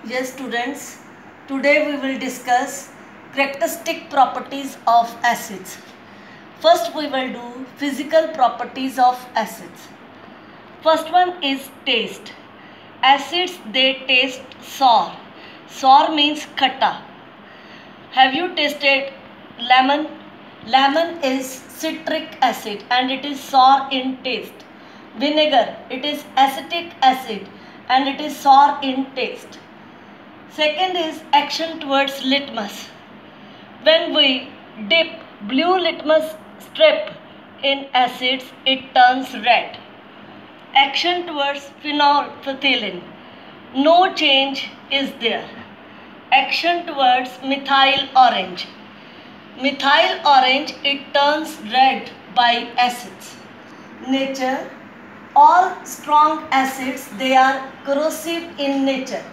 Yes, students, today we will discuss characteristic properties of acids. First, we will do physical properties of acids. First one is taste. Acids, they taste sour. Sour means khatta. Have you tasted lemon? Lemon is citric acid and it is sour in taste. Vinegar, it is acetic acid and it is sour in taste. Second is action towards litmus. When we dip blue litmus strip in acids, it turns red. Action towards phenolphthalein. No change is there. Action towards methyl orange. Methyl orange, it turns red by acids. Nature, all strong acids, they are corrosive in nature.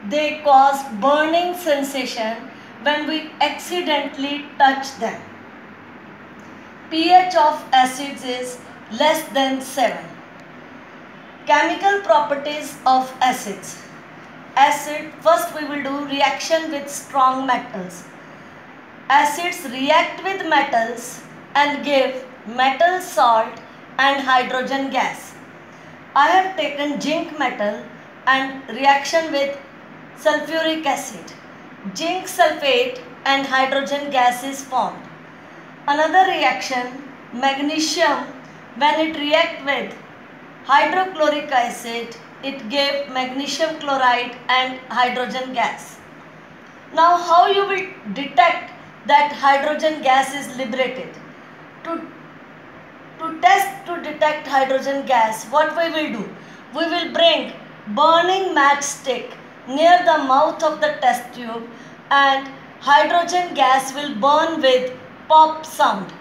They cause burning sensation when we accidentally touch them. pH of acids is less than 7. Chemical properties of acids. Acid, first we will do reaction with strong metals. Acids react with metals and give metal salt and hydrogen gas. I have taken zinc metal and reaction with sulfuric acid. Zinc sulfate and hydrogen gas is formed. Another reaction, magnesium, when it react with hydrochloric acid, it gave magnesium chloride and hydrogen gas. Now how you will detect that hydrogen gas is liberated? To detect hydrogen gas, what we will do? We will bring burning matchstick near the mouth of the test tube and hydrogen gas will burn with pop sound.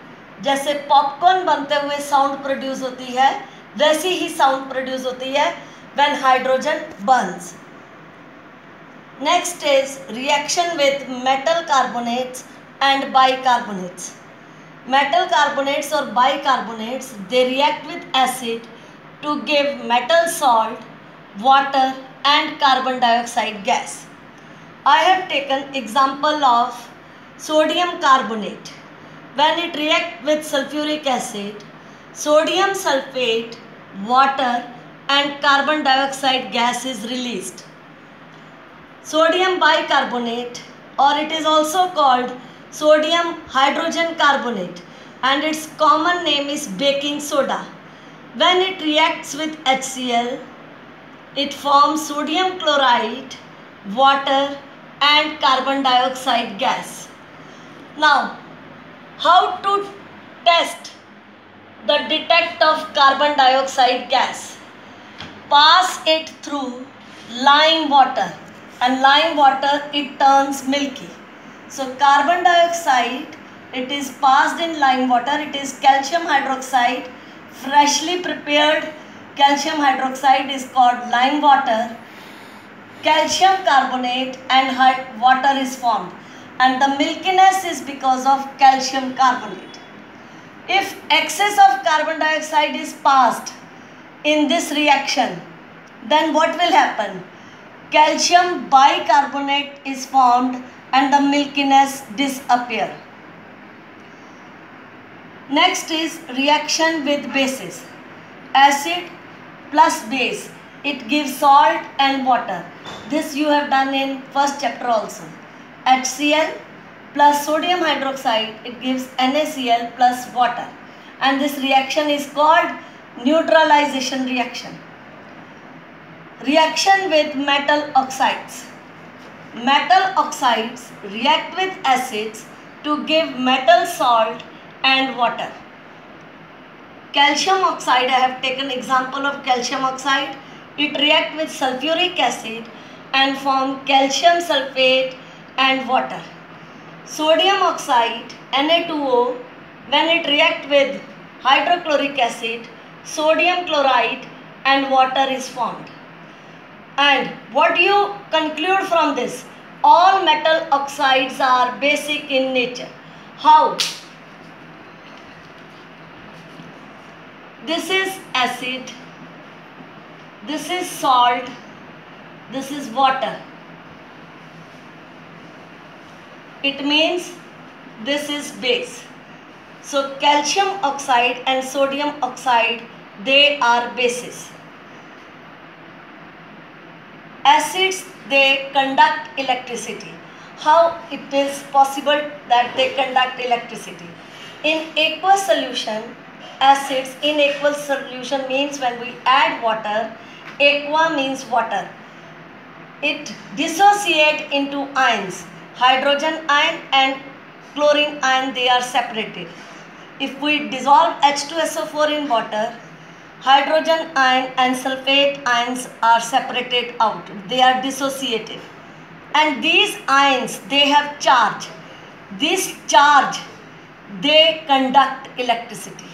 जैसे popcorn बनते हुए sound produce होती है, वैसी ही sound produce होती है when hydrogen burns. Next is reaction with metal carbonates and bicarbonates. Metal carbonates or bicarbonates, they react with acid to give metal salt, water and carbon dioxide gas. I have taken example of sodium carbonate. When it reacts with sulfuric acid, sodium sulfate, water and carbon dioxide gas is released. Sodium bicarbonate, or it is also called sodium hydrogen carbonate, and its common name is baking soda. When it reacts with HCl, it forms sodium chloride, water and carbon dioxide gas. Now, how to test the detect of carbon dioxide gas? Pass it through lime water, and lime water, it turns milky. So carbon dioxide, it is passed in lime water. It is calcium hydroxide. Freshly prepared calcium hydroxide is called lime water. Calcium carbonate and water is formed, and the milkiness is because of calcium carbonate. If excess of carbon dioxide is passed in this reaction, then what will happen? Calcium bicarbonate is formed and the milkiness disappear. Next is reaction with bases. Acid plus base, it gives salt and water. This you have done in first chapter also. HCl plus sodium hydroxide, it gives NaCl plus water, and this reaction is called neutralization reaction. Reaction with metal oxides. Metal oxides react with acids to give metal salt and water. Calcium oxide, I have taken example of calcium oxide. It reacts with sulfuric acid and form calcium sulfate and water. Sodium oxide, Na2O, when it reacts with hydrochloric acid, sodium chloride and water is formed. And what do you conclude from this? All metal oxides are basic in nature. How? This is acid, this is salt, this is water. it means this is base. So calcium oxide and sodium oxide, they are bases. Acids, they conduct electricity. How it is possible that they conduct electricity? In aqueous solution, acids in aqueous solution means when we add water, aqua means water. It dissociate into ions, hydrogen ion and chlorine ion, they are separated. If we dissolve H2SO4 in water, hydrogen ion and sulfate ions are separated out. They are dissociated. And these ions, they have charge. This charge, they conduct electricity.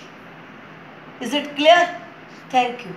Is it clear? Thank you.